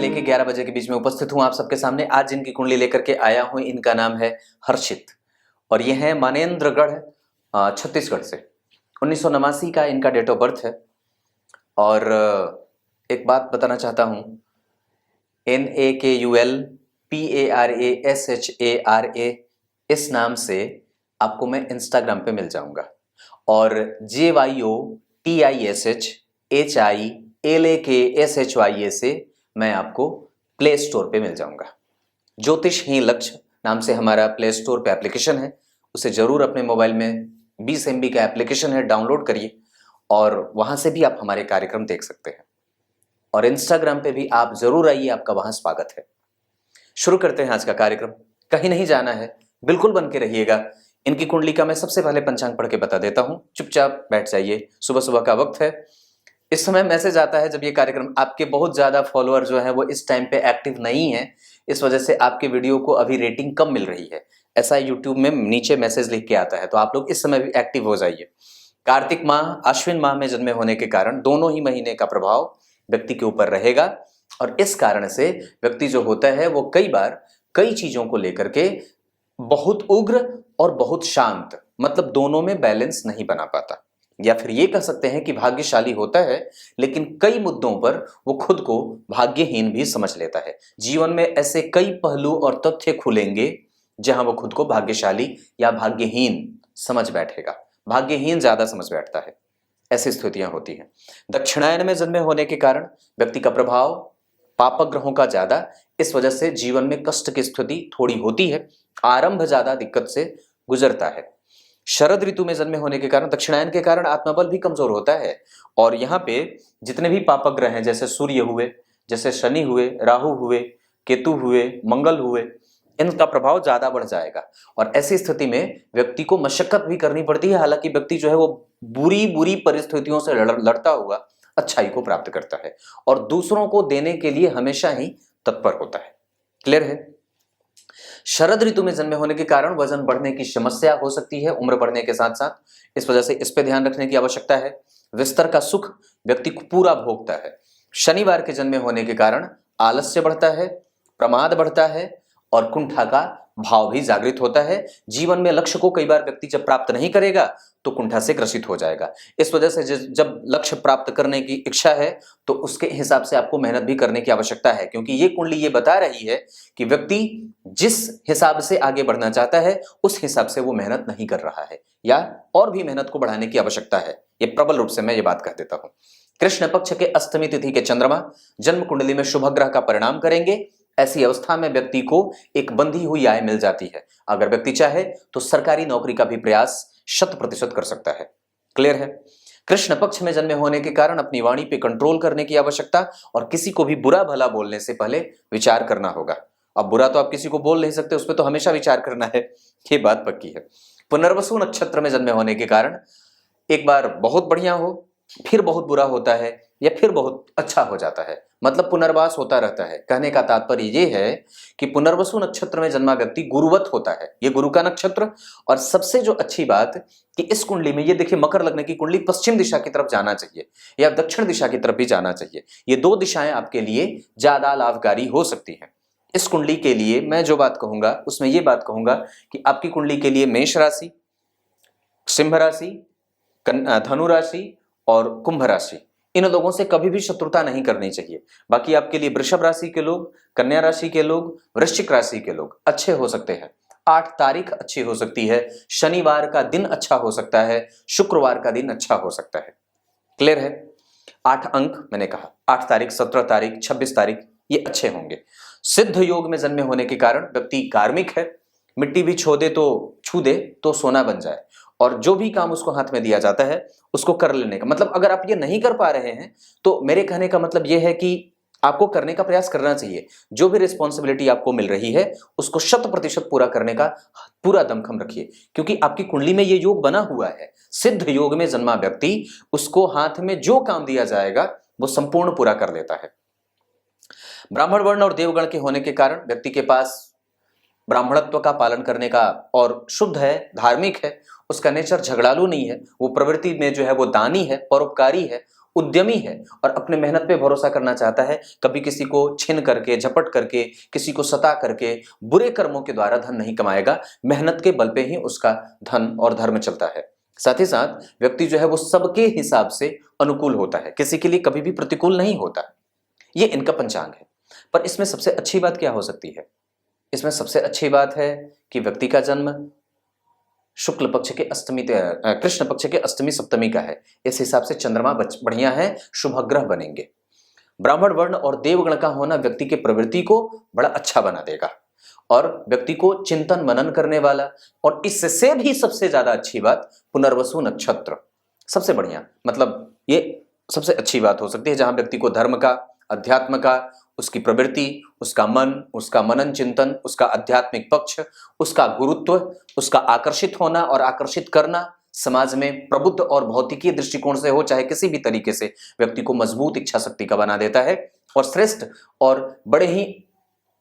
लेके 11 बजे के बीच में उपस्थित हूं आप सबके सामने। आज जिनकी कुंडली लेकर के आया हूं इनका नाम है हर्षित और ये है मानेंद्रगढ़ छत्तीसगढ़ से। 1989 का इनका डेट ऑफ बर्थ है। और एक बात बताना चाहता हूं, NAKULPARASHARA इस नाम से आपको मैं इंस्टाग्राम पे मिल जाऊंगा और JYOTISHHILAKSHYA से मैं आपको प्ले स्टोर पे मिल जाऊंगा। ज्योतिष ही लक्ष्य नाम से हमारा प्ले स्टोर पे एप्लीकेशन है, उसे जरूर अपने मोबाइल में 20 MB का एप्लीकेशन है, डाउनलोड करिए और वहां से भी आप हमारे कार्यक्रम देख सकते हैं। और इंस्टाग्राम पे भी आप जरूर आइए, आपका वहां स्वागत है। शुरू करते हैं आज का कार्यक्रम। कहीं नहीं जाना है, बिल्कुल बन के रहिएगा। इनकी कुंडली का मैं सबसे पहले पंचांग पढ़ के बता देता हूं, चुपचाप बैठ जाइए। सुबह सुबह का वक्त है। इस समय मैसेज आता है जब ये कार्यक्रम, आपके बहुत ज्यादा फॉलोअर जो है वो इस टाइम पे एक्टिव नहीं है, इस वजह से आपके वीडियो को अभी रेटिंग कम मिल रही है, ऐसा यूट्यूब में नीचे मैसेज लिख के आता है। तो आप लोग इस समय भी एक्टिव हो जाइए। कार्तिक माह अश्विन माह में जन्मे होने के कारण दोनों ही महीने का प्रभाव व्यक्ति के ऊपर रहेगा और इस कारण से व्यक्ति जो होता है वो कई बार कई चीजों को लेकर के बहुत उग्र और बहुत शांत, मतलब दोनों में बैलेंस नहीं बना पाता, या फिर ये कह सकते हैं कि भाग्यशाली होता है लेकिन कई मुद्दों पर वो खुद को भाग्यहीन भी समझ लेता है। जीवन में ऐसे कई पहलू और तथ्य खुलेंगे जहां वो खुद को भाग्यशाली या भाग्यहीन समझ बैठेगा, भाग्यहीन ज्यादा समझ बैठता है। ऐसी स्थितियां होती हैं। दक्षिणायन में जन्मे होने के कारण व्यक्ति का प्रभाव पाप ग्रहों का ज्यादा, इस वजह से जीवन में कष्ट की स्थिति थोड़ी होती है, आरंभ ज्यादा दिक्कत से गुजरता है। शरद ऋतु में जन्मे होने के कारण, दक्षिणायन के कारण आत्मबल भी कमजोर होता है और यहाँ पे जितने भी पापक ग्रह हैं, जैसे सूर्य हुए, जैसे शनि हुए, राहु हुए, केतु हुए, मंगल हुए, इनका प्रभाव ज्यादा बढ़ जाएगा और ऐसी स्थिति में व्यक्ति को मशक्कत भी करनी पड़ती है। हालांकि व्यक्ति जो है वो बुरी बुरी परिस्थितियों से लड़ता हुआ अच्छाई को प्राप्त करता है और दूसरों को देने के लिए हमेशा ही तत्पर होता है। क्लियर है? शरद ऋतु में जन्मे होने के कारण वजन बढ़ने की समस्या हो सकती है उम्र बढ़ने के साथ साथ, इस वजह से इस पे ध्यान रखने की आवश्यकता है। विस्तर का सुख व्यक्ति को पूरा भोगता है। शनिवार के जन्मे होने के कारण आलस्य बढ़ता है, प्रमाद बढ़ता है और कुंठा का भाव भी जागृत होता है। जीवन में लक्ष्य को कई बार व्यक्ति जब प्राप्त नहीं करेगा तो कुंठा से ग्रसित हो जाएगा। इस वजह से जब लक्ष्य प्राप्त करने की इच्छा है तो उसके हिसाब से आपको मेहनत भी करने की आवश्यकता है, क्योंकि ये कुंडली ये बता रही है कि व्यक्ति जिस हिसाब से आगे बढ़ना चाहता है उस हिसाब से वो मेहनत नहीं कर रहा है या और भी मेहनत को बढ़ाने की आवश्यकता है। ये प्रबल रूप से मैं ये बात कह देता हूं। कृष्ण पक्ष के अष्टमी तिथि के चंद्रमा जन्म कुंडली में शुभ ग्रह का परिणाम करेंगे। ऐसी अवस्था में व्यक्ति को एक बंधी हुई आय मिल जाती है। अगर व्यक्ति चाहे तो सरकारी नौकरी का भी प्रयास 100% कर सकता है। क्लियर है? कृष्ण पक्ष में जन्मे होने के कारण अपनी वाणी पे कंट्रोल करने की आवश्यकता और किसी को भी बुरा भला बोलने से पहले विचार करना होगा। अब बुरा तो आप किसी को बोल नहीं सकते, उस पर तो हमेशा विचार करना है, ये बात पक्की है। पुनर्वसु नक्षत्र में जन्मे होने के कारण एक बार बहुत बढ़िया हो, फिर बहुत बुरा होता है या फिर बहुत अच्छा हो जाता है, मतलब पुनर्वास होता रहता है। कहने का तात्पर्य यह है कि पुनर्वसु नक्षत्र में जन्मा व्यक्ति गुरुवत होता है, ये गुरु का नक्षत्र। और सबसे जो अच्छी बात कि इस कुंडली में ये देखिए, मकर लग्न की कुंडली पश्चिम दिशा की तरफ जाना चाहिए या दक्षिण दिशा की तरफ भी जाना चाहिए। ये दो दिशाएं आपके लिए ज्यादा लाभकारी हो सकती हैं। इस कुंडली के लिए मैं जो बात कहूंगा उसमें ये बात कहूंगा कि आपकी कुंडली के लिए मेष राशि, सिंह राशि, धनु राशि और कुंभ राशि, इन लोगों से कभी भी शत्रुता नहीं करनी चाहिए। बाकी आपके लिए वृषभ राशि के लोग, कन्या राशि के लोग, वृश्चिक राशि के लोग अच्छे हो सकते हैं। 8 तारीख अच्छी हो सकती है, शनिवार का दिन अच्छा हो सकता है, शुक्रवार का दिन अच्छा हो सकता है। क्लियर है? 8 अंक मैंने कहा, 8 तारीख, 17 तारीख, 26 तारीख, ये अच्छे होंगे। सिद्ध योग में जन्मे होने के कारण व्यक्ति कार्मिक है, मिट्टी भी छू दे तो सोना बन जाए और जो भी काम उसको हाथ में दिया जाता है उसको कर लेने का मतलब, अगर आप ये नहीं कर पा रहे हैं तो मेरे कहने का मतलब ये है कि आपको करने का प्रयास करना चाहिए। जो भी रिस्पॉन्सिबिलिटी आपको मिल रही है उसको 100% पूरा करने का पूरा दमखम रखिए, क्योंकि आपकी कुंडली में ये योग बना हुआ है। सिद्ध योग में जन्मा व्यक्ति, उसको हाथ में जो काम दिया जाएगा वो संपूर्ण पूरा कर लेता है। ब्राह्मण वर्ण और देवगण के होने के कारण व्यक्ति के पास ब्राह्मणत्व का पालन करने का और शुद्ध है, धार्मिक है, उसका नेचर झगड़ालू नहीं है, वो प्रवृत्ति में जो है वो दानी है, परोपकारी है, उद्यमी है और अपने मेहनत पे भरोसा करना चाहता है, कभी किसी को छीन करके, झपट करके, किसी को सता करके, बुरे कर्मों के द्वारा धन नहीं कमाएगा। मेहनत के बल पे ही उसका धन और धर्म चलता है। साथ ही साथ व्यक्ति जो है वो सबके हिसाब से अनुकूल होता है, किसी के लिए कभी भी प्रतिकूल नहीं होता। ये इनका पंचांग है। पर इसमें सबसे अच्छी बात क्या हो सकती है? इसमें सबसे अच्छी बात है कि व्यक्ति का जन्म शुक्ल पक्ष के अष्टमी कृष्ण पक्ष के अष्टमी सप्तमी का है। इस हिसाब से चंद्रमा बढ़िया है, शुभ ग्रह बनेंगे। ब्राह्मण वर्ण और देवगण का होना व्यक्ति के प्रवृत्ति को बड़ा अच्छा बना देगा और व्यक्ति को चिंतन मनन करने वाला, और इससे भी सबसे ज्यादा अच्छी बात पुनर्वसु नक्षत्र, सबसे बढ़िया, मतलब ये सबसे अच्छी बात हो सकती है जहां व्यक्ति को धर्म का, अध्यात्म का, उसकी प्रवृत्ति, उसका मन, उसका मनन चिंतन, उसका आध्यात्मिक पक्ष, उसका गुरुत्व, उसका आकर्षित होना और आकर्षित करना समाज में प्रबुद्ध और भौतिकीय दृष्टिकोण से हो, चाहे किसी भी तरीके से, व्यक्ति को मजबूत इच्छा शक्ति का बना देता है और श्रेष्ठ और बड़े ही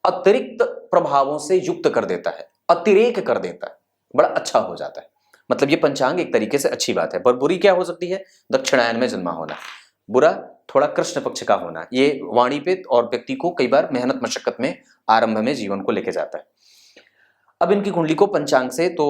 अतिरिक्त प्रभावों से युक्त कर देता है, अतिरेक कर देता है, बड़ा अच्छा हो जाता है। मतलब ये पंचांग एक तरीके से अच्छी बात है। पर बुरी क्या हो सकती है? दक्षिणायन में जन्मा होना, बुरा थोड़ा कृष्ण पक्ष का होना, ये वाणी पे और व्यक्ति को कई बार मेहनत मशक्कत में आरंभ में जीवन को लेके जाता है। अब इनकी कुंडली को पंचांग से तो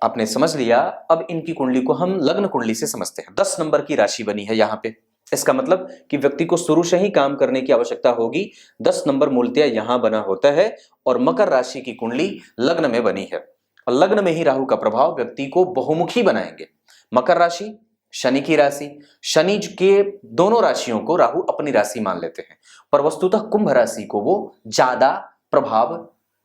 आपने समझ लिया, अब इनकी कुंडली को हम लग्न कुंडली से समझते हैं। 10 नंबर की राशि बनी है यहाँ पे, इसका मतलब कि व्यक्ति को शुरू से ही काम करने की आवश्यकता होगी। 10 नंबर मूलतः यहां बना होता है और मकर राशि की कुंडली लग्न में बनी है और लग्न में ही राहु का प्रभाव व्यक्ति को बहुमुखी बनाएंगे। मकर राशि शनि की राशि, शनि के दोनों राशियों को राहु अपनी राशि मान लेते हैं, पर वस्तुतः कुंभ राशि को वो ज्यादा प्रभाव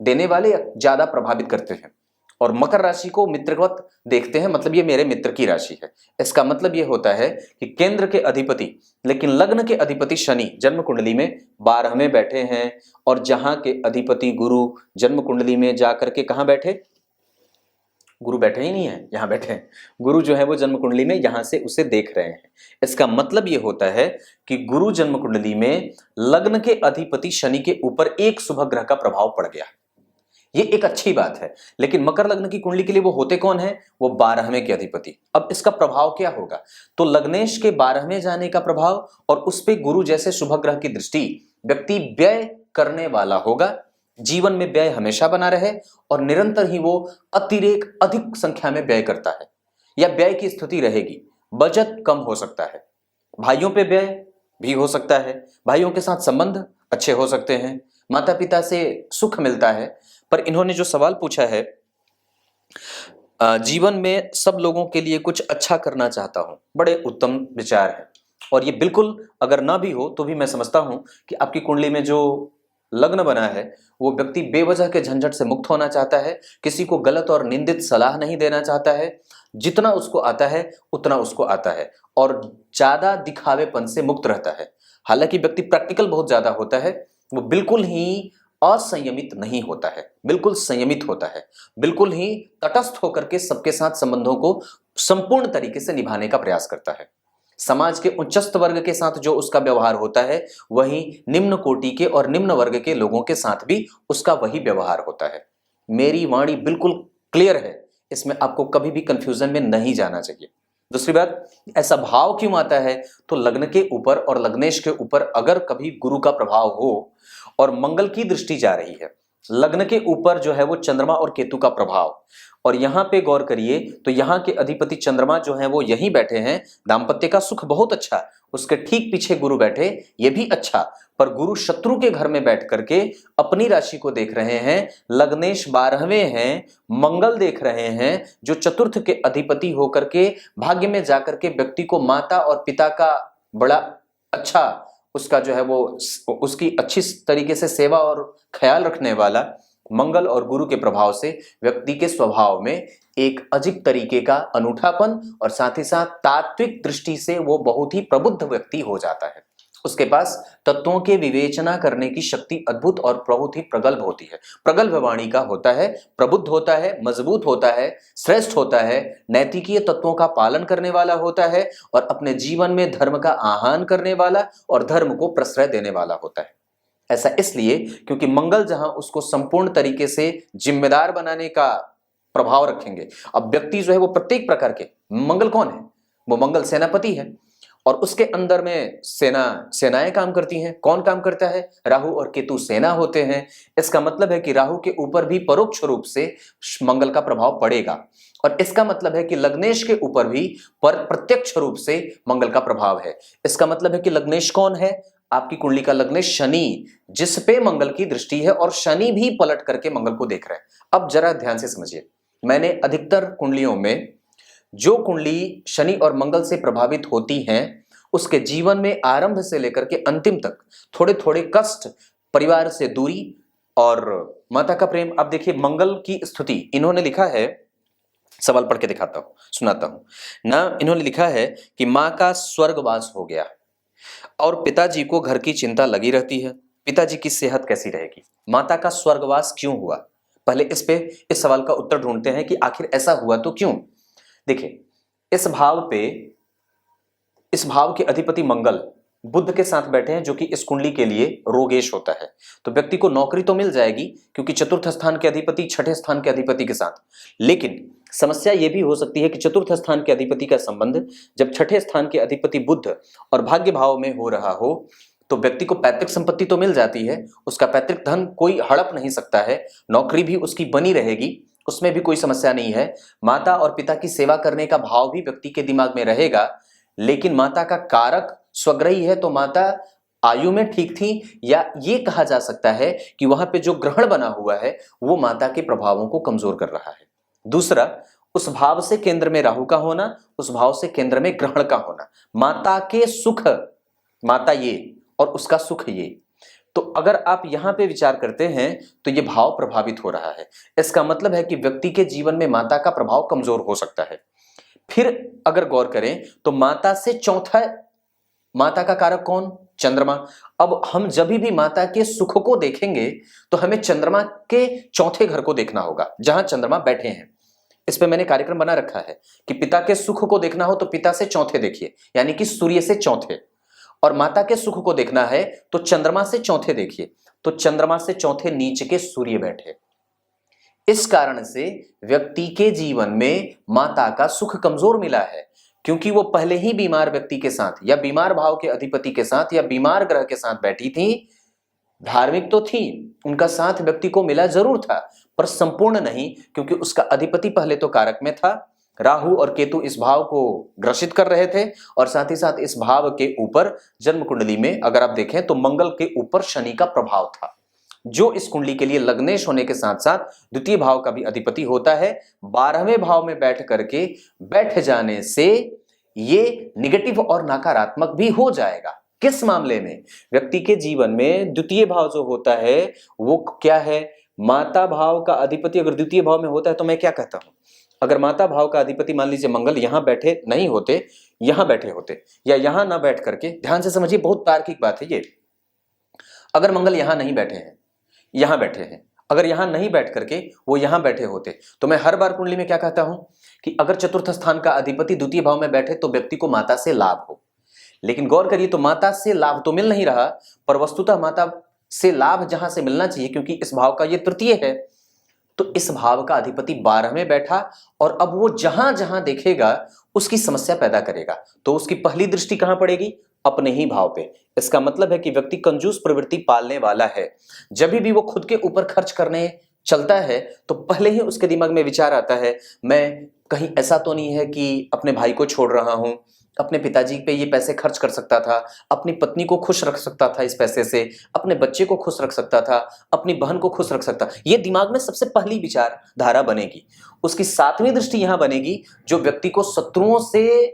देने वाले, ज्यादा प्रभावित करते हैं और मकर राशि को मित्रवत देखते हैं, मतलब ये मेरे मित्र की राशि है। इसका मतलब ये होता है कि केंद्र के अधिपति, लेकिन लग्न के अधिपति शनि जन्म कुंडली में 12 में बैठे हैं और जहां के अधिपति गुरु जन्म कुंडली में जाकर के कहां बैठे? गुरु बैठे ही नहीं है, यहां बैठे हैं। गुरु जो है वो जन्म कुंडली में यहां से उसे देख रहे हैं। इसका मतलब ये होता है कि गुरु जन्म कुंडली में लग्न के अधिपति शनि के ऊपर एक शुभ ग्रह का प्रभाव पड़ गया, ये एक अच्छी बात है। लेकिन मकर लग्न की कुंडली के लिए वो होते कौन है? वो 12वें के अधिपति। अब इसका प्रभाव क्या होगा? तो लग्नेश के 12वें जाने का प्रभाव और उस पे गुरु जैसे शुभ ग्रह की दृष्टि, व्यक्ति व्यय करने वाला होगा, जीवन में व्यय हमेशा बना रहे और निरंतर ही वो अतिरेक अधिक संख्या में व्यय करता है या व्यय की स्थिति रहेगी। बचत कम हो सकता है, भाइयों पे व्यय भी हो सकता है, भाइयों के साथ संबंध अच्छे हो सकते हैं, माता पिता से सुख मिलता है। पर इन्होंने जो सवाल पूछा है, जीवन में सब लोगों के लिए कुछ अच्छा करना चाहता हूं, बड़े उत्तम विचार है। और ये बिल्कुल अगर ना भी हो तो भी मैं समझता हूं कि आपकी कुंडली में जो लग्न बना है वो व्यक्ति बेवजह के झंझट से मुक्त होना चाहता है, किसी को गलत और निंदित सलाह नहीं देना चाहता है, जितना उसको आता है उतना उसको आता है और ज्यादा दिखावेपन से मुक्त रहता है। हालांकि व्यक्ति प्रैक्टिकल बहुत ज्यादा होता है, वो बिल्कुल ही असंयमित नहीं होता है, बिल्कुल संयमित होता है, बिल्कुल ही तटस्थ होकर के सबके साथ संबंधों को संपूर्ण तरीके से निभाने का प्रयास करता है। समाज के उच्चस्थ वर्ग के साथ जो उसका व्यवहार होता है वही निम्न कोटि के और निम्न वर्ग के लोगों के साथ भी उसका वही व्यवहार होता है। मेरी वाणी बिल्कुल क्लियर है, इसमें आपको कभी भी कंफ्यूजन में नहीं जाना चाहिए। दूसरी बात, ऐसा भाव क्यों आता है? तो लग्न के ऊपर और लग्नेश के ऊपर अगर कभी गुरु का प्रभाव हो और मंगल की दृष्टि जा रही है, लग्न के ऊपर जो है वो चंद्रमा और केतु का प्रभाव, और यहां पे गौर करिए तो यहां के अधिपति चंद्रमा जो है वो यहीं बैठे हैं, दाम्पत्य का सुख बहुत अच्छा, उसके ठीक पीछे गुरु बैठे, ये भी अच्छा, पर गुरु शत्रु के घर में बैठ करके अपनी राशि को देख रहे हैं, लग्नेश 12वें हैं, मंगल देख रहे हैं जो चतुर्थ के अधिपति होकर के भाग्य में जाकर के व्यक्ति को माता और पिता का बड़ा अच्छा, उसका जो है वो उसकी अच्छी तरीके से सेवा और ख्याल रखने वाला मंगल और गुरु के प्रभाव से व्यक्ति के स्वभाव में एक अजीब तरीके का अनूठापन और साथ ही साथ तात्विक दृष्टि से वो बहुत ही प्रबुद्ध व्यक्ति हो जाता है। उसके पास तत्वों के विवेचना करने की शक्ति अद्भुत और बहुत ही प्रगल्भ होती है, प्रगल्भ वाणी का होता है, प्रबुद्ध होता है, मजबूत होता है, श्रेष्ठ होता है, नैतिकीय तत्वों का पालन करने वाला होता है और अपने जीवन में धर्म का आह्वान करने वाला और धर्म को प्रश्रय देने वाला होता है। ऐसा इसलिए क्योंकि मंगल जहां उसको संपूर्ण तरीके से जिम्मेदार बनाने का प्रभाव रखेंगे। अब व्यक्ति जो है वो प्रत्येक प्रकार के, मंगल कौन है? वो मंगल सेनापति है और उसके अंदर में सेनाएं काम करती हैं। कौन काम करता है? राहु और केतु सेना होते हैं। इसका मतलब है कि राहु के ऊपर भी परोक्ष रूप से मंगल का प्रभाव पड़ेगा, और इसका मतलब है कि लग्नेश के ऊपर भी प्रत्यक्ष रूप से मंगल का प्रभाव है। इसका मतलब है कि लग्नेश कौन है? आपकी कुंडली का लग्नेश शनि, जिस पे मंगल की दृष्टि है, और शनि भी पलट करके मंगल को देख रहा है। अब जरा ध्यान से समझिए, मैंने अधिकतर कुंडलियों में जो कुंडली शनि और मंगल से प्रभावित होती हैं, उसके जीवन में आरंभ से लेकर के अंतिम तक थोड़े थोड़े कष्ट, परिवार से दूरी और माता का प्रेम। अब देखिए मंगल की स्तुति इन्होंने लिखा है, सवाल पढ़ के दिखाता हूं, सुनाता हूं ना। इन्होंने लिखा है कि मां का स्वर्गवास हो गया और पिताजी को घर की चिंता लगी रहती है, पिताजी की सेहत कैसी रहेगी? माता का स्वर्गवास क्यों हुआ? पहले इस सवाल का उत्तर ढूंढते हैं कि आखिर ऐसा हुआ तो क्यों। देखिए, इस भाव के अधिपति मंगल बुध के साथ बैठे हैं, जो कि इस कुंडली के लिए रोगेश होता है। तो व्यक्ति को नौकरी तो मिल जाएगी, क्योंकि चतुर्थ स्थान के अधिपति छठे स्थान के अधिपति के साथ। लेकिन समस्या यह भी हो सकती है कि चतुर्थ स्थान के अधिपति का संबंध जब छठे स्थान के अधिपति बुध और भाग्य भाव में हो रहा हो, तो व्यक्ति को पैतृक संपत्ति तो मिल जाती है, उसका पैतृक धन कोई हड़प नहीं सकता है, नौकरी भी उसकी बनी रहेगी, उसमें भी कोई समस्या नहीं है। माता और पिता की सेवा करने का भाव भी व्यक्ति के दिमाग में रहेगा। लेकिन माता का कारक स्वग्रही है, तो माता आयु में ठीक थी, या ये कहा जा सकता है कि वहां पे जो ग्रहण बना हुआ है वो माता के प्रभावों को कमजोर कर रहा है। दूसरा, उस भाव से केंद्र में राहु का होना, उस भाव से केंद्र में ग्रहण का होना, माता के सुख, माता ये और उसका सुख ये। तो अगर आप यहां पे विचार करते हैं तो ये भाव प्रभावित हो रहा है। इसका मतलब है कि व्यक्ति के जीवन में माता का प्रभाव कमजोर हो सकता है। फिर अगर गौर करें तो माता से चौथा, माता का कारक कौन? चंद्रमा। अब हम जब भी माता के सुख को देखेंगे तो हमें चंद्रमा के चौथे घर को देखना होगा, जहां चंद्रमा बैठे हैं। इस पे मैंने कार्यक्रम बना रखा है कि पिता के सुख को देखना हो तो पिता से चौथे देखिए, यानी कि सूर्य से चौथे, और माता के सुख को देखना है तो चंद्रमा से चौथे देखिए, तो चंद्रमा से चौथे नीचे के सूर्य बैठे। इस कारण से व्यक्ति के जीवन में माता का सुख कमजोर मिला है, क्योंकि वो पहले ही बीमार व्यक्ति के साथ, या बीमार भाव के अधिपति के साथ, या बीमार ग्रह के साथ बैठी थी। धार्मिक तो थी, उनका साथ व्यक्ति को मिला जरूर था, पर संपूर्ण नहीं, क्योंकि उसका अधिपति पहले तो कारक में था। राहु और केतु इस भाव को ग्रसित कर रहे थे, और साथ ही साथ इस भाव के ऊपर जन्म कुंडली में अगर आप देखें तो मंगल के ऊपर शनि का प्रभाव था, जो इस कुंडली के लिए लग्नेश होने के साथ साथ द्वितीय भाव का भी अधिपति होता है। 12वें भाव में बैठ जाने से ये निगेटिव और नकारात्मक भी हो जाएगा। किस मामले में? व्यक्ति के जीवन में द्वितीय भाव जो होता है वो क्या है? माता भाव का अधिपति अगर द्वितीय भाव में होता है तो मैं क्या कहता हूं, अगर माता भाव का अधिपति मान लीजिए मंगल यहां बैठे नहीं होते, यहां बैठे होते, या यहां ना बैठ करके, ध्यान से समझिए, बहुत तार्किक बात है ये। अगर मंगल यहां नहीं बैठे हैं, यहां बैठे हैं, अगर यहां नहीं बैठ करके वो यहां बैठे होते, तो मैं हर बार कुंडली में क्या कहता हूं कि अगर चतुर्थ स्थान का अधिपति द्वितीय भाव में बैठे तो व्यक्ति को माता से लाभ हो। लेकिन गौर करिए, तो माता से लाभ तो मिल नहीं रहा, पर वस्तुतः माता से लाभ जहां से मिलना चाहिए, क्योंकि इस भाव का ये तृतीय है, तो इस भाव का अधिपति 12 में बैठा, और अब वो जहां जहां देखेगा उसकी समस्या पैदा करेगा। तो उसकी पहली दृष्टि कहां पड़ेगी? अपने ही भाव पे। इसका मतलब है कि व्यक्ति कंजूस प्रवृत्ति पालने वाला है। जब भी वो खुद के ऊपर खर्च करने चलता है तो पहले ही उसके दिमाग में विचार आता है, मैं कहीं ऐसा तो नहीं है कि अपने भाई को छोड़ रहा हूं, अपने पिताजी पे ये पैसे खर्च कर सकता था, अपनी पत्नी को खुश रख सकता था इस पैसे से, अपने बच्चे को खुश रख सकता था, अपनी बहन को खुश रख सकता। ये दिमाग में सबसे पहली विचारधारा बनेगी। उसकी 7वीं दृष्टि यहां बनेगी, जो व्यक्ति को शत्रुओं से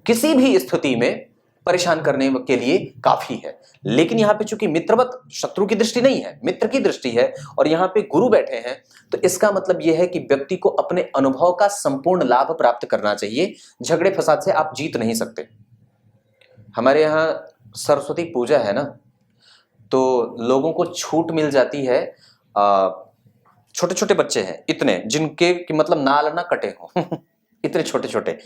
किसी भी स्थिति में परेशान करने के लिए काफी है। लेकिन यहाँ पे चूंकि मित्रवत, शत्रु की दृष्टि नहीं है, मित्र की दृष्टि है, और यहाँ पे गुरु बैठे हैं, तो इसका मतलब यह है कि व्यक्ति को अपने अनुभव का संपूर्ण लाभ प्राप्त करना चाहिए। झगड़े फसाद से आप जीत नहीं सकते। हमारे यहाँ सरस्वती पूजा है ना, तो लोगों को छूट मिल जाती है। छोटे छोटे बच्चे हैं इतने, जिनके कि मतलब नाल ना कटे हो इतने छोटे छोटे,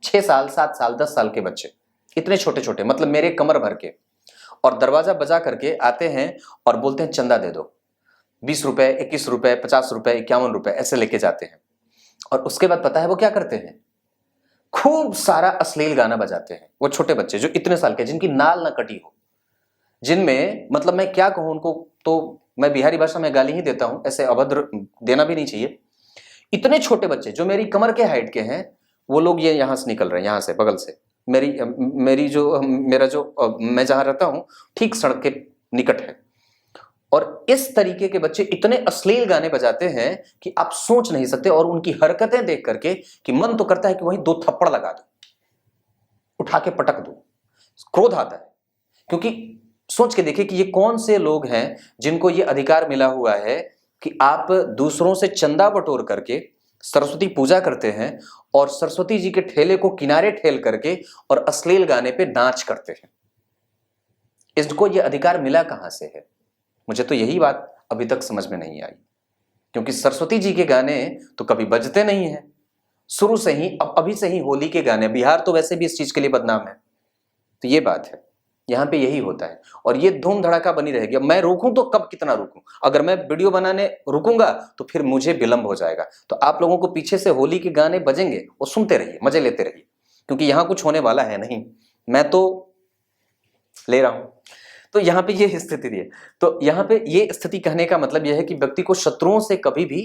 6 साल 7 साल 10 साल के बच्चे, इतने छोटे छोटे, मतलब मेरे कमर भर के, और दरवाजा बजा करके आते हैं और बोलते हैं चंदा दे दो, 20 रुपए, 21 रुपए, 50 रुपए, 51 रुपए ऐसे लेके जाते हैं। और उसके बाद पता है वो क्या करते हैं? खूब सारा अश्लील गाना बजाते हैं। वो छोटे बच्चे जो इतने साल के, जिनकी नाल ना कटी हो, जिनमें मतलब मैं क्या कहूं उनको, तो मैं बिहारी भाषा में गाली ही देता हूं, ऐसे अभद्र देना भी नहीं चाहिए। इतने छोटे बच्चे जो मेरी कमर के हाइट के हैं, वो लोग ये यहां से निकल रहे हैं, यहां से बगल से, मेरी जो मेरा जो मैं जहां रहता हूं ठीक सड़क के निकट है। और इस तरीके के बच्चे इतने अश्लील गाने बजाते हैं कि आप सोच नहीं सकते। और उनकी हरकतें देख करके कि मन तो करता है कि वहीं 2 थप्पड़ लगा दो, उठा के पटक दो। क्रोध आता है, क्योंकि सोच के देखिए कि ये कौन से लोग हैं जिनको ये अधिकार मिला हुआ है कि आप दूसरों से चंदा बटोर करके सरस्वती पूजा करते हैं और सरस्वती जी के ठेले को किनारे ठेल करके और अश्लील गाने पे नाच करते हैं। इसको ये अधिकार मिला कहां से है? मुझे तो यही बात अभी तक समझ में नहीं आई, क्योंकि सरस्वती जी के गाने तो कभी बजते नहीं हैं शुरू से ही। अब अभी से ही होली के गाने, बिहार तो वैसे भी इस चीज के लिए बदनाम है, तो ये बात है, यहाँ पे यही होता है और ये धूम धड़ाका बनी रहेगी। अब मैं रोकूं तो कब कितना रोकूं? अगर मैं वीडियो बनाने रुकूंगा तो फिर मुझे विलंब हो जाएगा। तो आप लोगों को पीछे से होली के गाने बजेंगे, वो सुनते रहिए, मजे लेते रहिए, क्योंकि यहाँ कुछ होने वाला है नहीं, मैं तो ले रहा हूं। तो यहाँ पे ये स्थिति है। तो यहाँ पे ये स्थिति कहने का मतलब यह है कि व्यक्ति को शत्रुओं से कभी भी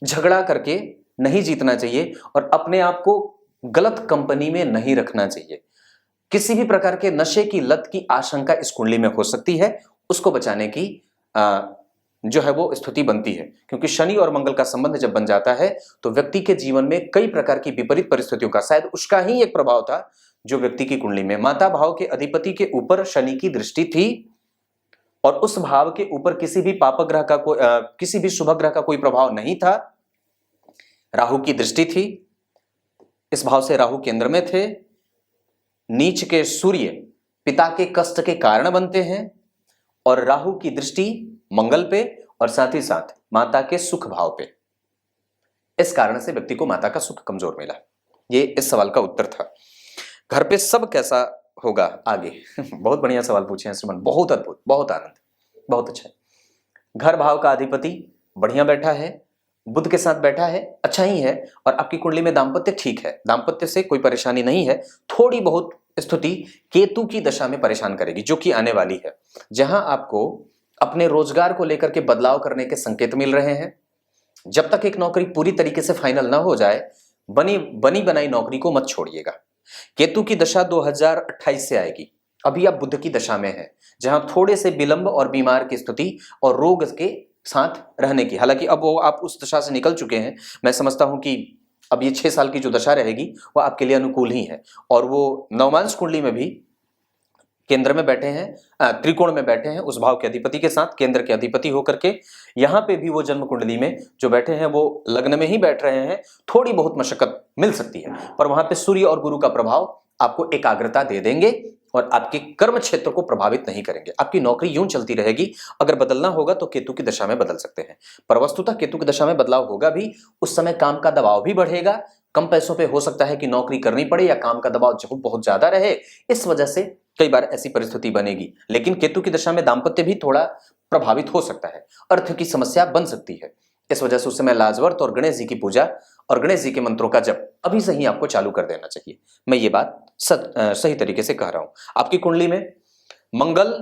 झगड़ा करके नहीं जीतना चाहिए और अपने आप को गलत कंपनी में नहीं रखना चाहिए। किसी भी प्रकार के नशे की लत की आशंका इस कुंडली में हो सकती है, उसको बचाने की जो है वो स्थिति बनती है, क्योंकि शनि और मंगल का संबंध जब बन जाता है तो व्यक्ति के जीवन में कई प्रकार की विपरीत परिस्थितियों का, शायद उसका ही एक प्रभाव था जो व्यक्ति की कुंडली में माता भाव के अधिपति के ऊपर शनि की दृष्टि थी और उस भाव के ऊपर किसी भी पाप ग्रह का किसी भी शुभ ग्रह का कोई प्रभाव नहीं था। राहु की दृष्टि थी, इस भाव से राहु केंद्र में थे। नीच के सूर्य पिता के कष्ट के कारण बनते हैं और राहु की दृष्टि मंगल पे और साथ ही साथ माता के सुख भाव पे। इस कारण से व्यक्ति को माता का सुख कमजोर मिला। ये इस सवाल का उत्तर था। घर पे सब कैसा होगा आगे? बहुत बढ़िया सवाल पूछे हैं श्रीमान, बहुत अद्भुत, बहुत आनंद, बहुत अच्छा। घर भाव का अधिपति बढ़िया बैठा है, बुध के साथ बैठा है, अच्छा ही है। और आपकी कुंडली में दाम्पत्य ठीक है, दाम्पत्य से कोई परेशानी नहीं है। थोड़ी बहुत स्थिति केतु की दशा में परेशान करेगी, जो कि आने वाली है, जहां आपको अपने रोजगार को लेकर के बदलाव करने के संकेत मिल रहे हैं। जब तक एक नौकरी पूरी तरीके से फाइनल ना हो जाए, बनी बनाई नौकरी को मत छोड़िएगा। केतु की दशा 2028 से आएगी। अभी आप बुध की दशा में है, जहां थोड़े से विलंब और बीमार की स्थिति और रोग के साथ रहने की, हालांकि अब वो आप उस दशा से निकल चुके हैं। मैं समझता हूं कि अब ये 6 साल की जो दशा रहेगी वो आपके लिए अनुकूल ही है। और वो नवमांश कुंडली में भी केंद्र में बैठे हैं, त्रिकोण में बैठे हैं उस भाव के अधिपति के साथ, केंद्र के अधिपति होकर के। यहाँ पे भी वो जन्म कुंडली में जो बैठे हैं वो लग्न में ही बैठ रहे हैं। थोड़ी बहुत मशक्कत मिल सकती है, पर वहां पे सूर्य और गुरु का प्रभाव आपको एकाग्रता दे देंगे और आपके कर्म क्षेत्र को प्रभावित नहीं करेंगे। आपकी नौकरी यूं चलती रहेगी। अगर बदलना होगा तो केतु की दशा में बदल सकते हैं, पर वस्तुतः केतु की दशा में बदलाव होगा भी। उस समय काम का दबाव भी बढ़ेगा, कम पैसों पे हो सकता है कि नौकरी करनी पड़े या काम का दबाव बहुत ज्यादा रहे। इस वजह से कई बार ऐसी परिस्थिति बनेगी। लेकिन केतु की दशा में दाम्पत्य भी थोड़ा प्रभावित हो सकता है, अर्थ की समस्या बन सकती है। इस वजह से उस समय लाजवर्त और गणेश जी की पूजा और गणेश जी के मंत्रों का जप अभी से ही आपको चालू कर देना चाहिए। मैं ये बात सही तरीके से कह रहा हूं। आपकी कुंडली में मंगल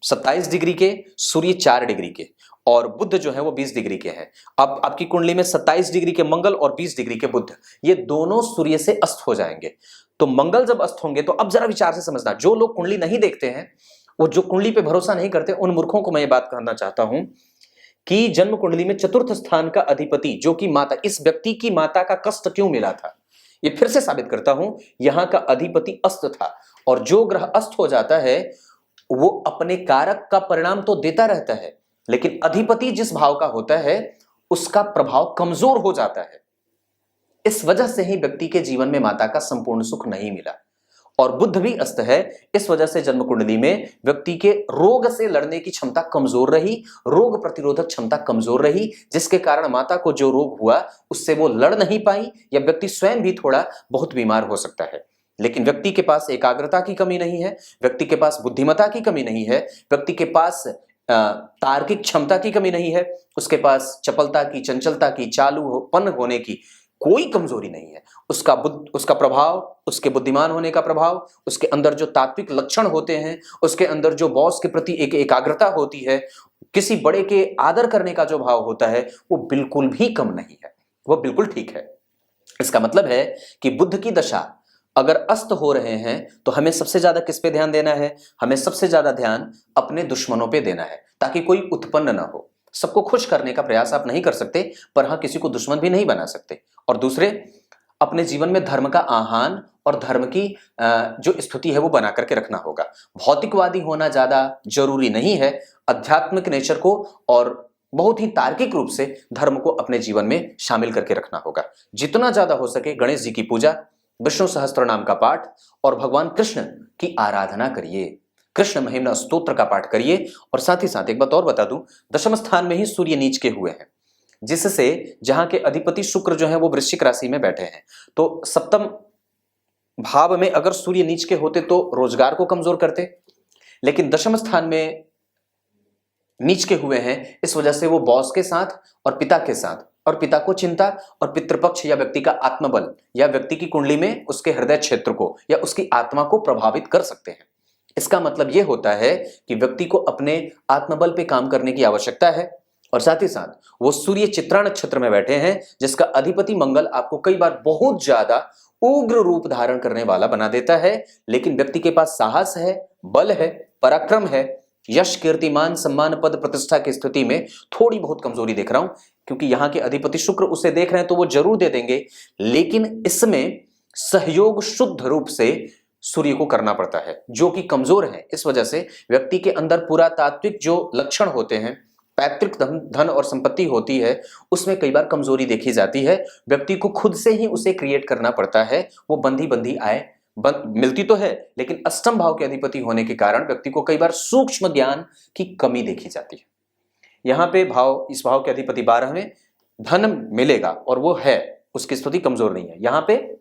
27 डिग्री के, सूर्य 4 डिग्री के और बुध जो है वो 20 डिग्री के हैं। अब आपकी कुंडली में 27 डिग्री के मंगल और 20 डिग्री के बुध, ये दोनों सूर्य से अस्त हो जाएंगे। तो मंगल जब अस्त होंगे तो अब जरा विचार से समझना, जो लोग कुंडली नहीं देखते हैं, वो जो कुंडली पे भरोसा नहीं करते, उन मूर्खों को मैं ये बात कहना चाहता हूं कि जन्म कुंडली में चतुर्थ स्थान का अधिपति जो कि माता, इस व्यक्ति की माता का कष्ट क्यों मिला था, ये फिर से साबित करता हूं। यहां का अधिपति अस्त था और जो ग्रह अस्त हो जाता है वो अपने कारक का परिणाम तो देता रहता है, लेकिन अधिपति जिस भाव का होता है उसका प्रभाव कमजोर हो जाता है। इस वजह से ही व्यक्ति के जीवन में माता का संपूर्ण सुख नहीं मिला। और बुध भी अस्त है, इस वजह से जन्म कुंडली में व्यक्ति के रोग से लड़ने की क्षमता कमजोर रही, रोग प्रतिरोधक क्षमता कमजोर रही, जिसके कारण माता को जो रोग हुआ उससे वो लड़ नहीं पाई या व्यक्ति स्वयं भी थोड़ा बहुत बीमार हो सकता है। लेकिन व्यक्ति के पास एकाग्रता की कमी नहीं है, व्यक्ति के पास बुद्धिमत्ता की कमी नहीं है, व्यक्ति के पास तार्किक क्षमता की कमी नहीं है, उसके पास चपलता की, चंचलता की, चालूपन होने की कोई कमजोरी नहीं है। उसका प्रभाव, उसके बुद्धिमान होने का प्रभाव, उसके अंदर जो तात्विक लक्षण होते हैं, उसके अंदर जो बॉस के प्रति एक एकाग्रता होती है, किसी बड़े के आदर करने का जो भाव होता है, वो बिल्कुल भी कम नहीं है, वो बिल्कुल ठीक है। इसका मतलब है कि बुद्ध की दशा अगर अस्त हो रहे हैं तो हमें सबसे ज्यादा किस पे ध्यान देना है? हमें सबसे ज्यादा ध्यान अपने दुश्मनों पे देना है, ताकि कोई उत्पन्न ना हो। सबको खुश करने का प्रयास आप नहीं कर सकते, पर हाँ, किसी को दुश्मन भी नहीं बना सकते। और दूसरे, अपने जीवन में धर्म का आह्वान और धर्म की जो स्थिति है वो बना करके रखना होगा। भौतिकवादी होना ज्यादा जरूरी नहीं है। आध्यात्मिक नेचर को और बहुत ही तार्किक रूप से धर्म को अपने जीवन में शामिल करके रखना होगा। जितना ज्यादा हो सके गणेश जी की पूजा, विष्णु सहस्त्र नाम का पाठ और भगवान कृष्ण की आराधना करिए। कृष्ण महिमा स्तोत्र का पाठ करिए। और साथ ही साथ एक बात और बता दूं, दशम स्थान में ही सूर्य नीच के हुए हैं, जिससे जहां के अधिपति शुक्र जो है वो वृश्चिक राशि में बैठे हैं। तो सप्तम भाव में अगर सूर्य नीच के होते तो रोजगार को कमजोर करते, लेकिन दशम स्थान में नीच के हुए हैं, इस वजह से वो बॉस के साथ और पिता के साथ, और पिता को चिंता और पितृपक्ष या व्यक्ति का आत्मबल या व्यक्ति की कुंडली में उसके हृदय क्षेत्र को या उसकी आत्मा को प्रभावित कर सकते हैं। इसका मतलब यह होता है कि व्यक्ति को अपने आत्मबल पे काम करने की आवश्यकता है। और साथ ही साथ वो सूर्य चित्रा नक्षत्र में बैठे हैं, जिसका अधिपति मंगल आपको कई बार बहुत ज्यादा उग्र रूप धारण करने वाला बना देता है। लेकिन व्यक्ति के पास साहस है, बल है, पराक्रम है, यश, कीर्तिमान, सम्मान, पद, प्रतिष्ठा की स्थिति में थोड़ी बहुत कमजोरी देख रहा हूं, क्योंकि यहां के अधिपति शुक्र उसे देख रहे हैं तो वो जरूर दे देंगे, लेकिन इसमें सहयोग शुद्ध रूप से सूर्य को करना पड़ता है, जो कि कमजोर है। इस वजह से व्यक्ति के अंदर पुरातात्विक जो लक्षण होते हैं, पैतृक धन और संपत्ति होती है, उसमें कई बार कमजोरी देखी जाती है। व्यक्ति को खुद से ही उसे क्रिएट करना पड़ता है। वो बंधी बंधी आय मिलती तो है, लेकिन अष्टम भाव के अधिपति होने के कारण व्यक्ति को कई बार सूक्ष्म ज्ञान की कमी देखी जाती है। यहां पे इस भाव के अधिपति 12वें, धन मिलेगा और वो है, उसकी स्थिति कमजोर नहीं है। यहां पे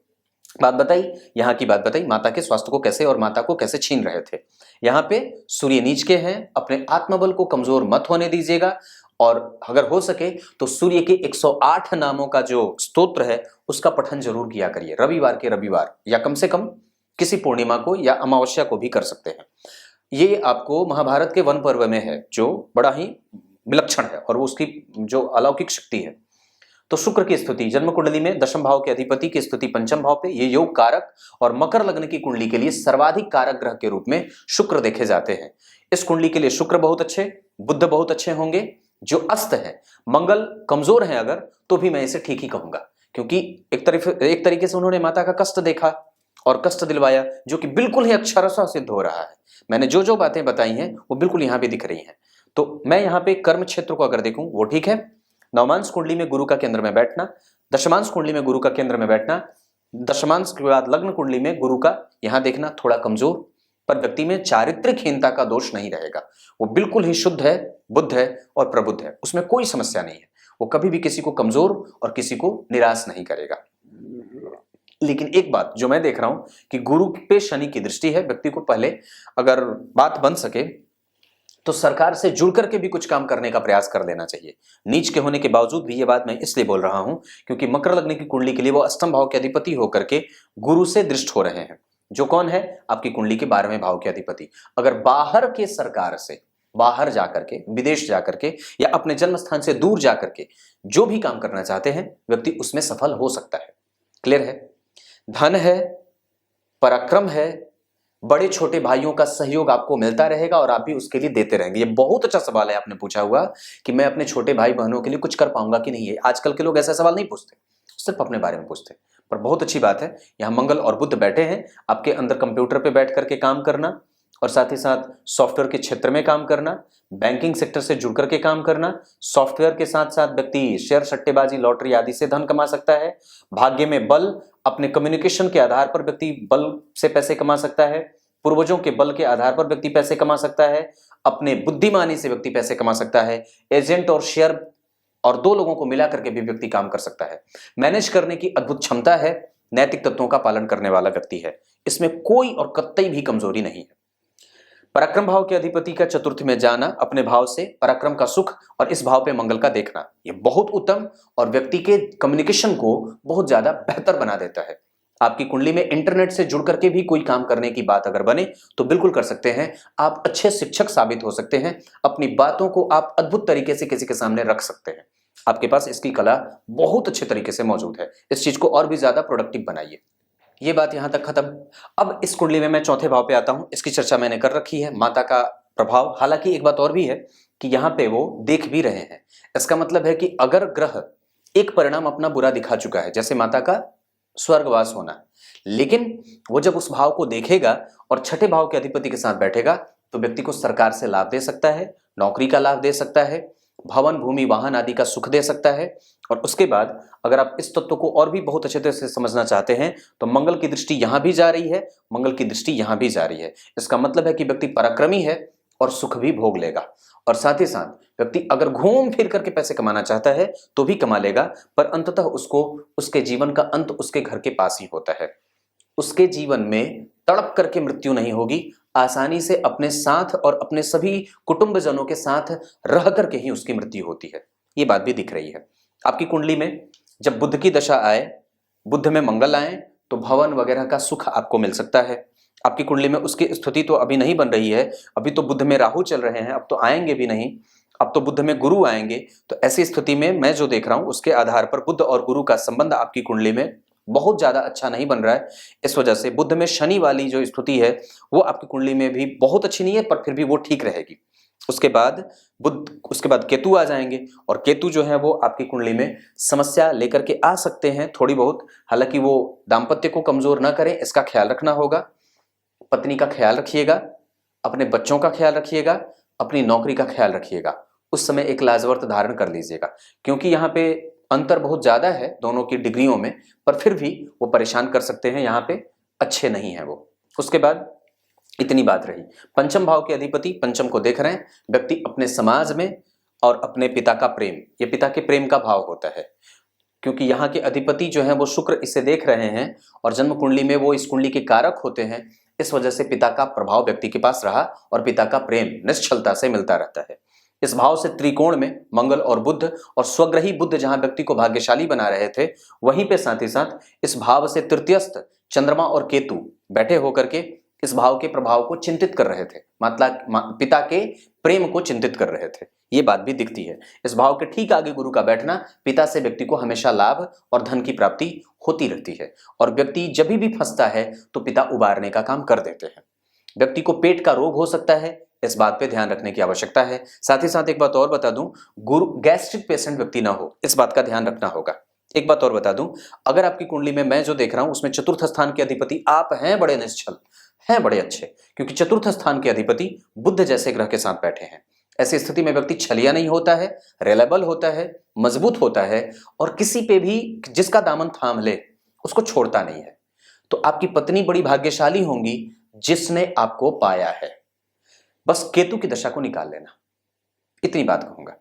यहाँ की बात बताई, माता के स्वास्थ्य को कैसे और माता को कैसे छीन रहे थे। यहाँ पे सूर्य नीच के हैं, अपने आत्मबल को कमजोर मत होने दीजिएगा। और अगर हो सके तो सूर्य के 108 नामों का जो स्तोत्र है उसका पठन जरूर किया करिए, रविवार के रविवार, या कम से कम किसी पूर्णिमा को या अमावस्या को भी कर सकते हैं। ये आपको महाभारत के वन पर्व में है, जो बड़ा ही विलक्षण है और उसकी जो अलौकिक शक्ति है। तो शुक्र की स्थिति जन्म कुंडली में दशम भाव के अधिपति की स्थिति पंचम भाव पे, ये योग कारक और मकर लग्न की कुंडली के लिए सर्वाधिक कारक ग्रह के रूप में शुक्र देखे जाते हैं। इस कुंडली के लिए शुक्र बहुत अच्छे, बुध बहुत अच्छे होंगे। जो अस्त है, मंगल कमजोर है अगर, तो भी मैं इसे ठीक ही कहूंगा, क्योंकि एक तरीके से उन्होंने माता का कष्ट देखा और कष्ट दिलवाया, जो कि बिल्कुल ही अक्षरशः सिद्ध हो रहा है। मैंने जो जो बातें बताई हैं वो बिल्कुल यहाँ पे दिख रही हैं। तो मैं यहाँ पे कर्म क्षेत्र को अगर देखूं वो ठीक है। नवमांश कुंडली में गुरु का केंद्र में बैठना, दशमांश कुंडली में गुरु का केंद्र में बैठना, दशमांश के बाद लग्न कुंडली में गुरु का यहां देखना थोड़ा कमजोर, पर व्यक्ति में चारित्रिकहीनता का दोष नहीं रहेगा। वो बिल्कुल ही शुद्ध है, बुद्ध है और प्रबुद्ध है, उसमें कोई समस्या नहीं है। वो कभी भी किसी को कमजोर और किसी को निराश नहीं करेगा। लेकिन एक बात जो मैं देख रहा हूं कि गुरु पे शनि की दृष्टि है। व्यक्ति को पहले अगर बात बन सके तो सरकार से जुड़ करके भी कुछ काम करने का प्रयास कर लेना चाहिए। नीच के होने के बावजूद भी ये बात मैं इसलिए बोल रहा हूं क्योंकि मकर लग्न की कुंडली के लिए वो अष्टम भाव के अधिपति होकर के गुरु से दृष्ट हो रहे हैं, जो कौन है? आपकी कुंडली के 12वें भाव के अधिपति। अगर बाहर के सरकार से, बाहर जाकर के, विदेश जाकर के या अपने जन्म स्थान से दूर जाकर के जो भी काम करना चाहते हैं, व्यक्ति उसमें सफल हो सकता है। क्लियर है? धन है, पराक्रम है, बड़े छोटे भाइयों का सहयोग आपको मिलता रहेगा और आप भी उसके लिए देते रहेंगे। ये बहुत अच्छा सवाल है आपने पूछा हुआ कि मैं अपने छोटे भाई बहनों के लिए कुछ कर पाऊंगा कि नहीं। है आजकल के लोग ऐसा सवाल नहीं पूछते, सिर्फ अपने बारे में पूछते। पर बहुत अच्छी बात है, यहाँ मंगल और बुध बैठे हैं, आपके अंदर कंप्यूटर पे बैठ करके काम करना और साथ ही साथ सॉफ्टवेयर के क्षेत्र में काम करना, बैंकिंग सेक्टर से जुड़ करके काम करना। सॉफ्टवेयर के साथ साथ व्यक्ति शेयर, सट्टेबाजी, लॉटरी आदि से धन कमा सकता है। भाग्य में बल, अपने कम्युनिकेशन के आधार पर व्यक्ति बल से पैसे कमा सकता है। पूर्वजों के बल के आधार पर व्यक्ति पैसे कमा सकता है। अपने बुद्धिमानी से व्यक्ति पैसे कमा सकता है। एजेंट और शेयर और दो लोगों को मिला करके भी व्यक्ति काम कर सकता है। मैनेज करने की अद्भुत क्षमता है। नैतिक तत्वों का पालन करने वाला व्यक्ति है। इसमें कोई और कतई भी कमजोरी नहीं है। पराक्रम भाव के अधिपति का चतुर्थ में जाना, अपने भाव से पराक्रम का सुख और इस भाव पे मंगल का देखना, ये बहुत उत्तम और व्यक्ति के कम्युनिकेशन को बहुत ज्यादा बेहतर बना देता है। आपकी कुंडली में इंटरनेट से जुड़ करके भी कोई काम करने की बात अगर बने तो बिल्कुल कर सकते हैं। आप अच्छे शिक्षक साबित हो सकते हैं, अपनी बातों को आप अद्भुत तरीके से किसी के सामने रख सकते हैं। आपके पास इसकी कला बहुत अच्छे तरीके से मौजूद है। इस चीज को और भी ज्यादा प्रोडक्टिव बनाइए। ये बात यहां तक खत्म। अब इस कुंडली में मैं चौथे भाव पे आता हूं। इसकी चर्चा मैंने कर रखी है, माता का प्रभाव। हालांकि एक बात और भी है कि यहाँ पे वो देख भी रहे हैं। इसका मतलब है कि अगर ग्रह एक परिणाम अपना बुरा दिखा चुका है, जैसे माता का स्वर्गवास होना, लेकिन वो जब उस भाव को देखेगा और छठे भाव के अधिपति के साथ बैठेगा तो व्यक्ति को सरकार से लाभ दे सकता है, नौकरी का लाभ दे सकता है, भवन भूमि वाहन आदि का सुख दे सकता है। और उसके बाद अगर आप इस तत्व को और भी बहुत अच्छे तरह से समझना चाहते हैं तो मंगल की दृष्टि यहां भी जा रही है, मंगल की दृष्टि यहां भी जा रही है। इसका मतलब है कि व्यक्ति पराक्रमी है और सुख भी भोग लेगा। और साथ ही साथ व्यक्ति अगर घूम फिर करके पैसे कमाना चाहता है तो भी कमा लेगा, पर अंततः उसको उसके जीवन का अंत उसके घर के पास ही होता है। उसके जीवन में तड़प करके मृत्यु नहीं होगी, आसानी से अपने साथ और अपने सभी कुटुंबजनों के साथ रह करके ही उसकी मृत्यु होती है। ये बात भी दिख रही है। आपकी कुंडली में जब बुध की दशा आए, बुध में मंगल आए तो भवन वगैरह का सुख आपको मिल सकता है। आपकी कुंडली में उसकी स्थिति तो अभी नहीं बन रही है, अभी तो बुध में राहु चल रहे हैं, अब तो आएंगे भी नहीं, अब तो बुध में गुरु आएंगे। तो ऐसी स्थिति में मैं जो देख रहा हूं उसके आधार पर बुध और गुरु का संबंध आपकी कुंडली में बहुत ज्यादा अच्छा नहीं बन रहा है। इस वजह से बुध में शनि वाली जो स्थिति है वो आपकी कुंडली में भी बहुत अच्छी नहीं है, पर फिर भी वो ठीक रहेगी। उसके बाद केतु आ जाएंगे और केतु जो है वो आपकी कुंडली में समस्या लेकर के आ सकते हैं थोड़ी बहुत। हालांकि वो दाम्पत्य को कमजोर ना करें, इसका ख्याल रखना होगा। पत्नी का ख्याल रखिएगा, अपने बच्चों का ख्याल रखिएगा, अपनी नौकरी का ख्याल रखिएगा। उस समय एक लाजवर्त धारण कर लीजिएगा, क्योंकि यहाँ पे अंतर बहुत ज्यादा है दोनों की डिग्रियों में, पर फिर भी वो परेशान कर सकते हैं, यहाँ पे अच्छे नहीं है वो। उसके बाद इतनी बात रही, पंचम भाव के अधिपति पंचम को देख रहे हैं। व्यक्ति अपने समाज में और अपने पिता का प्रेम, ये पिता के प्रेम का भाव होता है, क्योंकि यहाँ के अधिपति जो है वो शुक्र इसे देख रहे हैं और जन्म कुंडली में वो इस कुंडली के कारक होते हैं। इस वजह से पिता का प्रभाव व्यक्ति के पास रहा और पिता का प्रेम निश्चलता से मिलता रहता है। इस भाव से त्रिकोण में मंगल और बुध, और स्वग्रही बुध जहां व्यक्ति को भाग्यशाली बना रहे थे, वहीं पे साथ ही साथ इस भाव से तृतीयस्थ चंद्रमा और केतु बैठे होकर के इस भाव के प्रभाव को चिंतित कर रहे थे, मतलब पिता के प्रेम को चिंतित कर रहे थे। ये बात भी दिखती है। इस भाव के ठीक आगे गुरु का बैठना, पिता से व्यक्ति को हमेशा लाभ और धन की प्राप्ति होती रहती है। और व्यक्ति जब भी फंसता है तो पिता उबारने का काम कर देते हैं। व्यक्ति को पेट का रोग हो सकता है, इस बात पे ध्यान रखने की आवश्यकता है। साथ ही साथ एक बात और बता दूं, गुरु गैस्ट्रिक पेशेंट व्यक्ति ना हो, इस बात का ध्यान रखना होगा। एक बात और बता दूं, अगर आपकी कुंडली में मैं जो देख रहा हूं उसमें चतुर्थ स्थान के अधिपति आप हैं, बड़े निश्चल हैं, बड़े अच्छे, क्योंकि चतुर्थ स्थान के अधिपति बुध जैसे ग्रह के साथ बैठे हैं। ऐसी स्थिति में व्यक्ति छलिया नहीं होता है, रिलायबल होता है, मजबूत होता है और किसी पे भी जिसका दामन थाम ले उसको छोड़ता नहीं है। तो आपकी पत्नी बड़ी भाग्यशाली होंगी जिसने आपको पाया है। बस केतु की दशा को निकाल लेना, इतनी बात कहूंगा।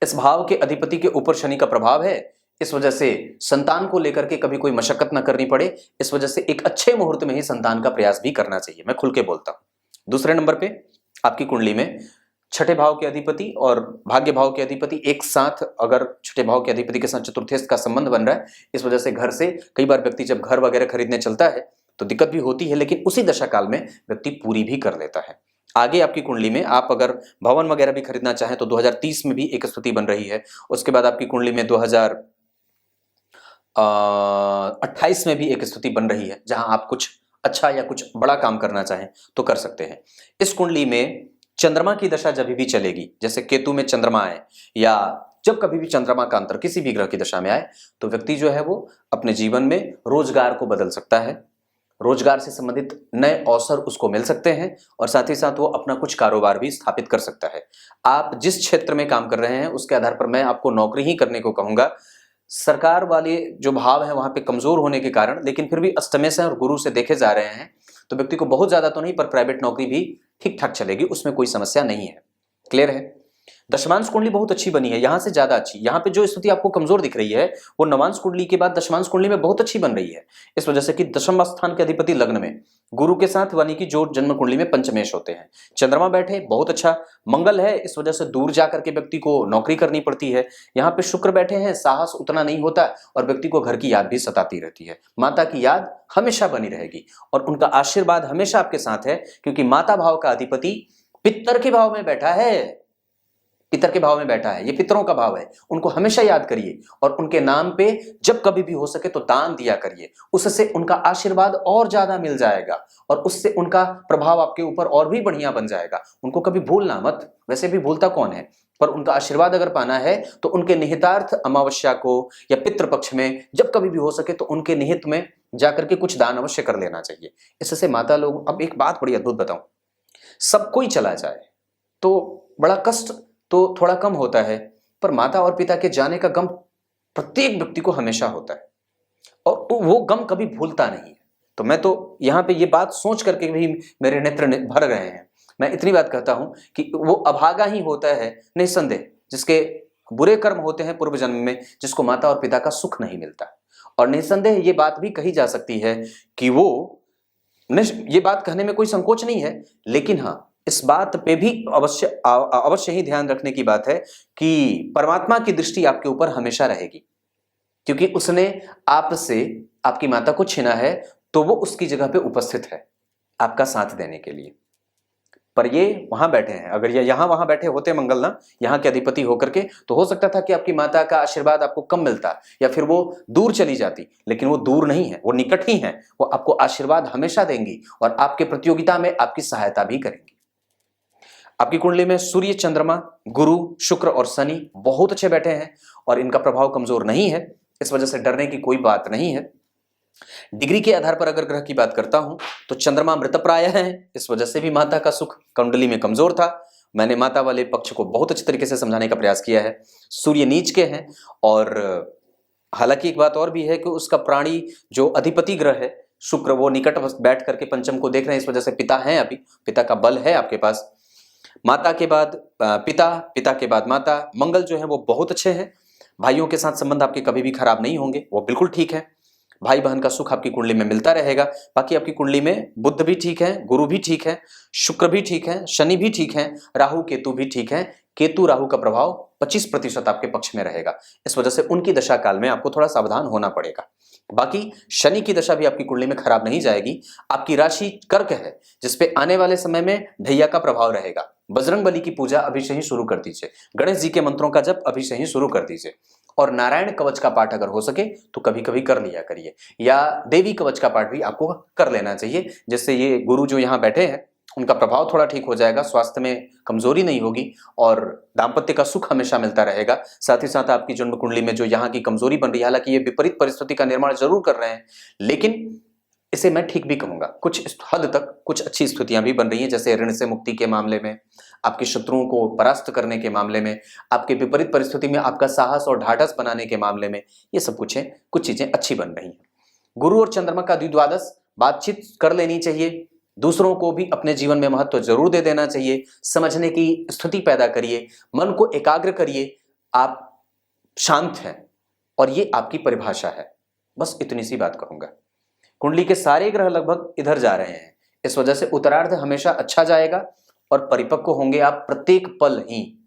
इस भाव के अधिपति के ऊपर शनि का प्रभाव है, इस वजह से संतान को लेकर के कभी कोई मशक्कत ना करनी पड़े। इस वजह से एक अच्छे मुहूर्त में ही संतान का प्रयास भी करना चाहिए, मैं खुल के बोलता हूं। दूसरे नंबर पे आपकी कुंडली में छठे भाव के अधिपति और भाग्य भाव के अधिपति एक साथ, अगर छठे भाव के अधिपति के साथ चतुर्थेश का संबंध बन रहा है, इस वजह से घर से कई बार व्यक्ति जब घर वगैरह खरीदने चलता है तो दिक्कत भी होती है, लेकिन उसी दशा काल में व्यक्ति पूरी भी कर लेता है। आगे आपकी कुंडली में आप अगर भवन वगैरह भी खरीदना चाहें तो 2030 में भी एक स्थिति बन रही है। उसके बाद आपकी कुंडली में 2028 में भी एक स्थिति बन रही है, जहां आप कुछ अच्छा या कुछ बड़ा काम करना चाहें तो कर सकते हैं। इस कुंडली में चंद्रमा की दशा जब भी चलेगी, जैसे केतु में चंद्रमा आए या जब कभी भी चंद्रमा का अंतर किसी भी ग्रह की दशा में आए, तो व्यक्ति जो है वो अपने जीवन में रोजगार को बदल सकता है, रोजगार से संबंधित नए अवसर उसको मिल सकते हैं और साथ ही साथ वो अपना कुछ कारोबार भी स्थापित कर सकता है। आप जिस क्षेत्र में काम कर रहे हैं उसके आधार पर मैं आपको नौकरी ही करने को कहूंगा। सरकार वाले जो भाव है वहां पे कमजोर होने के कारण, लेकिन फिर भी अष्टमे से और गुरु से देखे जा रहे हैं, तो व्यक्ति को बहुत ज्यादा तो नहीं पर प्राइवेट नौकरी भी ठीक ठाक चलेगी, उसमें कोई समस्या नहीं है। क्लियर है? दशमांश कुंडली बहुत अच्छी बनी है, यहां से ज्यादा अच्छी। यहां पे जो स्थिति आपको कमजोर दिख रही है वो नवांश कुंडली के बाद दशमांश कुंडली में बहुत अच्छी बन रही है। इस वजह से कि दशम स्थान के अधिपति लग्न में गुरु के साथ, यानी कि जो जन्म कुंडली में पंचमेश होते हैं, चंद्रमा बैठे बहुत अच्छा, मंगल है, इस वजह से दूर जाकर के व्यक्ति को नौकरी करनी पड़ती है। यहाँ पे शुक्र बैठे हैं, साहस उतना नहीं होता और व्यक्ति को घर की याद भी सताती रहती है। माता की याद हमेशा बनी रहेगी और उनका आशीर्वाद हमेशा आपके साथ है, क्योंकि माता भाव का अधिपति पितर के भाव में बैठा है। पितर के भाव में बैठा है, ये पितरों का भाव है। उनको हमेशा याद करिए और उनके नाम पे जब कभी भी हो सके तो दान दिया करिए, उससे उनका आशीर्वाद और ज्यादा मिल जाएगा और उससे उनका प्रभाव आपके ऊपर और भी बढ़िया बन जाएगा। उनको कभी भूलना मत, वैसे भी भूलता कौन है, पर उनका आशीर्वाद अगर पाना है तो उनके निहितार्थ अमावस्या को या पितृपक्ष में जब कभी भी हो सके तो उनके निहित में जाकर के कुछ दान अवश्य कर लेना चाहिए। इससे माता लोग, अब एक बात बड़ी अद्भुत बताऊं, सब कोई चला जाए तो बड़ा कष्ट तो थोड़ा कम होता है, पर माता और पिता के जाने का गम प्रत्येक व्यक्ति को हमेशा होता है और वो गम कभी भूलता नहीं है। तो मैं तो यहाँ पे ये बात सोच करके भी मेरे नेत्र भर गए हैं। मैं इतनी बात कहता हूं कि वो अभागा ही होता है निस्संदेह, जिसके बुरे कर्म होते हैं पूर्व जन्म में, जिसको माता और पिता का सुख नहीं मिलता। और निस्संदेह ये बात भी कही जा सकती है कि वो, ये बात कहने में कोई संकोच नहीं है, लेकिन हाँ इस बात पे भी अवश्य ही ध्यान रखने की बात है कि परमात्मा की दृष्टि आपके ऊपर हमेशा रहेगी, क्योंकि उसने आपसे आपकी माता को छीना है तो वो उसकी जगह पे उपस्थित है आपका साथ देने के लिए। पर ये वहां बैठे हैं, अगर ये यहां वहां बैठे होते मंगल ना, यहाँ के अधिपति होकर के, तो हो सकता था कि आपकी माता का आशीर्वाद आपको कम मिलता या फिर वो दूर चली जाती, लेकिन वो दूर नहीं है, वो निकट ही है। वो आपको आशीर्वाद हमेशा देंगी और आपके प्रतियोगिता में आपकी सहायता भी करेंगी। आपकी कुंडली में सूर्य, चंद्रमा, गुरु, शुक्र और शनि बहुत अच्छे बैठे हैं और इनका प्रभाव कमजोर नहीं है, इस वजह से डरने की कोई बात नहीं है। डिग्री के आधार पर अगर ग्रह की बात करता हूं तो चंद्रमा मृतप्राय है, इस वजह से भी माता का सुख कुंडली में कमजोर था। मैंने माता वाले पक्ष को बहुत अच्छे तरीके से समझाने का प्रयास किया है। सूर्य नीच के हैं और हालांकि एक बात और भी है कि उसका प्राणी जो अधिपति ग्रह है शुक्र, वो निकट बैठ करके पंचम को देख रहे हैं, इस वजह से पिता है, अभी पिता का बल है आपके पास। माता के बाद पिता, पिता के बाद माता। मंगल जो है वो बहुत अच्छे हैं, भाइयों के साथ संबंध आपके कभी भी खराब नहीं होंगे, वो बिल्कुल ठीक है। भाई बहन का सुख आपकी कुंडली में मिलता रहेगा। बाकी आपकी कुंडली में बुध भी ठीक है, गुरु भी ठीक है, शुक्र भी ठीक है, शनि भी ठीक है, राहु केतु भी ठीक है। केतु राहु का प्रभाव 25% आपके पक्ष में रहेगा, इस वजह से उनकी दशा काल में आपको थोड़ा सावधान होना पड़ेगा। बाकी शनि की दशा भी आपकी कुंडली में खराब नहीं जाएगी। आपकी राशि कर्क है, जिसपे आने वाले समय में ढैया का प्रभाव रहेगा। बजरंग बली की पूजा अभी से ही शुरू कर दीजिए, गणेश जी के मंत्रों का जप अभी से ही शुरू कर दीजिए और नारायण कवच का पाठ अगर हो सके तो कभी कभी कर लिया करिए, या देवी कवच का पाठ भी आपको कर लेना चाहिए, जिससे ये गुरु जो यहाँ बैठे हैं उनका प्रभाव थोड़ा ठीक हो जाएगा, स्वास्थ्य में कमजोरी नहीं होगी और दाम्पत्य का सुख हमेशा मिलता रहेगा। साथ ही साथ आपकी जन्म कुंडली में जो यहाँ की कमजोरी बन रही है, हालांकि ये विपरीत परिस्थिति का निर्माण जरूर कर रहे हैं, लेकिन इसे मैं ठीक भी कहूंगा। कुछ हद तक कुछ अच्छी स्थितियां भी बन रही हैं, जैसे ऋण से मुक्ति के मामले में, आपके शत्रुओं को परास्त करने के मामले में, आपके विपरीत परिस्थिति में आपका साहस और ढाढ़स बनाने के मामले में, ये सब कुछ चीजें अच्छी बन रही हैं। गुरु और चंद्रमा का द्विद्वादश, बातचीत कर लेनी चाहिए, दूसरों को भी अपने जीवन में महत्व जरूर दे देना चाहिए, समझने की स्थिति पैदा करिए, मन को एकाग्र करिए, आप शांत हैं और ये आपकी परिभाषा है। बस इतनी सी बात कहूंगा। कुंडली के सारे ग्रह लगभग इधर जा रहे हैं, इस वजह से उत्तरार्ध हमेशा अच्छा जाएगा और परिपक्व होंगे आप, प्रत्येक पल ही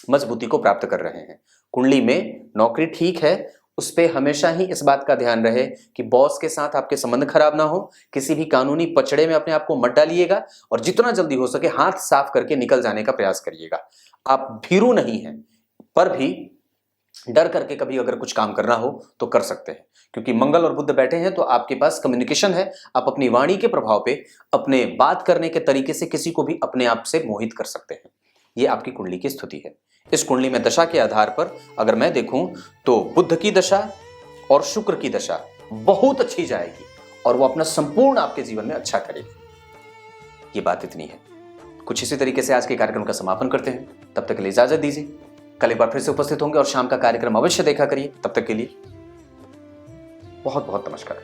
मजबूती को प्राप्त कर रहे हैं। कुंडली में नौकरी ठीक है, उस पे हमेशा ही इस बात का ध्यान रहे कि बॉस के साथ आपके संबंध खराब ना हो, किसी भी कानूनी पचड़े में अपने आप को मत डालिएगा और जितना जल्दी हो सके हाथ साफ करके निकल जाने का प्रयास करिएगा। आप भीरू नहीं हैं, पर भी डर करके कभी अगर कुछ काम करना हो तो कर सकते हैं, क्योंकि मंगल और बुध बैठे हैं तो आपके पास कम्युनिकेशन है। आप अपनी वाणी के प्रभाव पे, अपने बात करने के तरीके से किसी को भी अपने आप से मोहित कर सकते हैं। ये आपकी कुंडली की स्थिति है। इस कुंडली में दशा के आधार पर अगर मैं देखूं तो बुध की दशा और शुक्र की दशा बहुत अच्छी जाएगी और वो अपना संपूर्ण आपके जीवन में अच्छा करेगी। ये बात इतनी है। कुछ इसी तरीके से आज के कार्यक्रम का समापन करते हैं, तब तक के लिए इजाजत दीजिए। कल एक बार फिर से उपस्थित होंगे और शाम का कार्यक्रम अवश्य देखा करिए। तब तक के लिए बहुत बहुत नमस्कार।